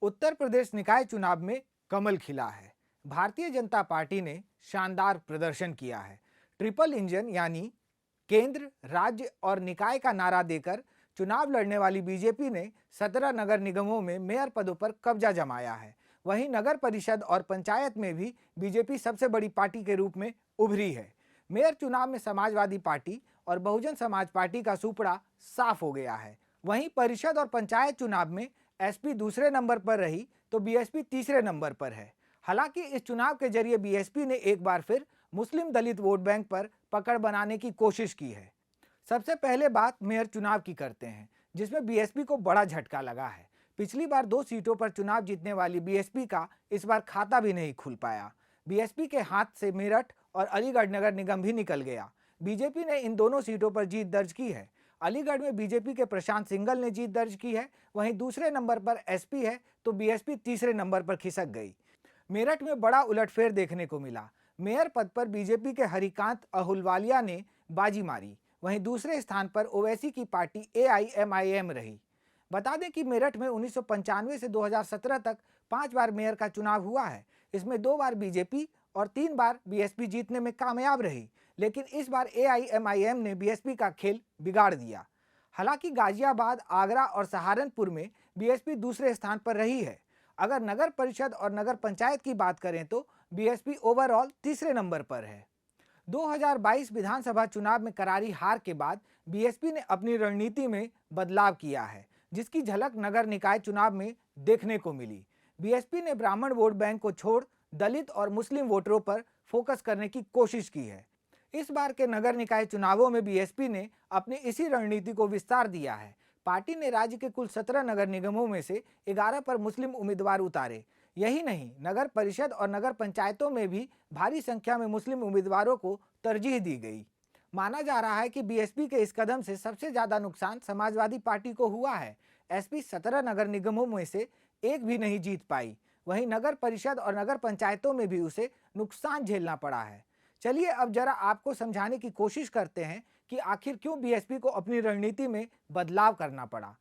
उत्तर प्रदेश निकाय चुनाव में कमल खिला है। भारतीय जनता पार्टी ने शानदार प्रदर्शन किया है। ट्रिपल इंजन यानी केंद्र, राज्य और निकाय का नारा देकर चुनाव लड़ने वाली बीजेपी ने 17 नगर निगमों में मेयर पदों पर कब्जा जमाया है। वहीं नगर परिषद और पंचायत में भी बीजेपी सबसे बड़ी पार्टी के रूप में उभरी है। मेयर चुनाव में समाजवादी पार्टी और बहुजन समाज पार्टी का सुपड़ा साफ हो गया है। वहीं परिषद और पंचायत चुनाव में एसपी दूसरे नंबर पर रही तो बीएसपी तीसरे नंबर पर है। हालांकि इस चुनाव के जरिए बीएसपी ने एक बार फिर मुस्लिम दलित वोट बैंक पर पकड़ बनाने की कोशिश की है। सबसे पहले बात मेयर चुनाव की करते हैं, जिसमें बीएसपी को बड़ा झटका लगा है। पिछली बार 2 सीटों पर चुनाव जीतने वाली बीएसपी का इस बार खाता भी नहीं खुल पाया। बीएसपी के हाथ से मेरठ और अलीगढ़ नगर निगम भी निकल गया। बीजेपी ने इन दोनों सीटों पर जीत दर्ज की है। अलीगढ़ में बीजेपी के प्रशांत सिंगल ने जीत दर्ज की है, वहीं दूसरे नंबर पर एसपी है तो बीएसपी तीसरे नंबर पर खिसक गई। मेरठ में बड़ा उलटफेर देखने को मिला। मेयर पद पर बीजेपी के हरिकांत अहुलवालिया ने बाजी मारी, वहीं दूसरे स्थान पर ओवैसी की पार्टी एआईएमआईएम रही। बता दें कि मेरठ में 1995 से 2017 तक 5 बार मेयर का चुनाव हुआ है। इसमें 2 बार बीजेपी और 3 बार बीएसपी जीतने में कामयाब रही, लेकिन इस बार एआईएमआईएम ने बीएसपी का खेल बिगाड़ दिया। हालांकि गाजियाबाद, आगरा और सहारनपुर में बीएसपी दूसरे स्थान पर रही है। अगर नगर परिषद और नगर पंचायत की बात करें तो बीएसपी ओवरऑल तीसरे नंबर पर है। 2022 विधानसभा चुनाव में करारी हार के बाद बीएसपी ने अपनी रणनीति में बदलाव किया है, जिसकी झलक नगर निकाय चुनाव में देखने को मिली। बीएसपी ने ब्राह्मण वोट बैंक को छोड़ दलित और मुस्लिम वोटरों पर फोकस करने की कोशिश की है। इस बार के नगर निकाय चुनावों में बीएसपी ने अपनी इसी रणनीति को विस्तार दिया है। पार्टी ने राज्य के कुल 17 नगर निगमों में से 11 पर मुस्लिम उम्मीदवार उतारे। यही नहीं, नगर परिषद और नगर पंचायतों में भी भारी संख्या में मुस्लिम उम्मीदवारों को तरजीह दी गई। माना जा रहा है कि बीएसपी के इस कदम से सबसे ज्यादा नुकसान समाजवादी पार्टी को हुआ है। एसपी 17 नगर निगमों में से एक भी नहीं जीत पाई। वहीं नगर परिषद और नगर पंचायतों में भी उसे नुकसान झेलना पड़ा है। चलिए अब जरा आपको समझाने की कोशिश करते हैं कि आखिर क्यों बीएसपी को अपनी रणनीति में बदलाव करना पड़ा।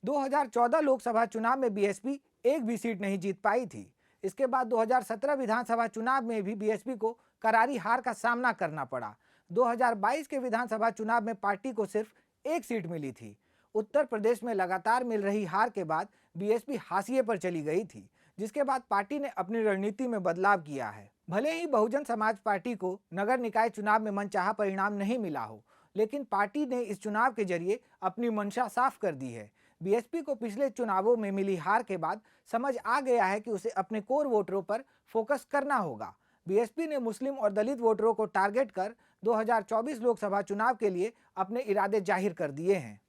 2014 लोकसभा चुनाव में बीएसपी एक भी सीट नहीं जीत पाई थी। इसके बाद 2017 विधानसभा चुनाव में भी बीएसपी को करारी हार का सामना करना पड़ा। 2022 के विधानसभा चुनाव में पार्टी को सिर्फ एक सीट मिली थी। उत्तर प्रदेश में लगातार मिल रही हार के बाद बीएसपी हाशिए पर चली गई थी, जिसके बाद पार्टी ने अपनी रणनीति में बदलाव किया है। भले ही बहुजन समाज पार्टी को नगर निकाय चुनाव में मनचाहा परिणाम नहीं मिला हो, लेकिन पार्टी ने इस चुनाव के जरिए अपनी मंशा साफ कर दी है। बीएसपी को पिछले चुनावों में मिली हार के बाद समझ आ गया है कि उसे अपने कोर वोटरों पर फोकस करना होगा। बीएसपी ने मुस्लिम और दलित वोटरों को टारगेट कर 2024 लोकसभा चुनाव के लिए अपने इरादे जाहिर कर दिए हैं।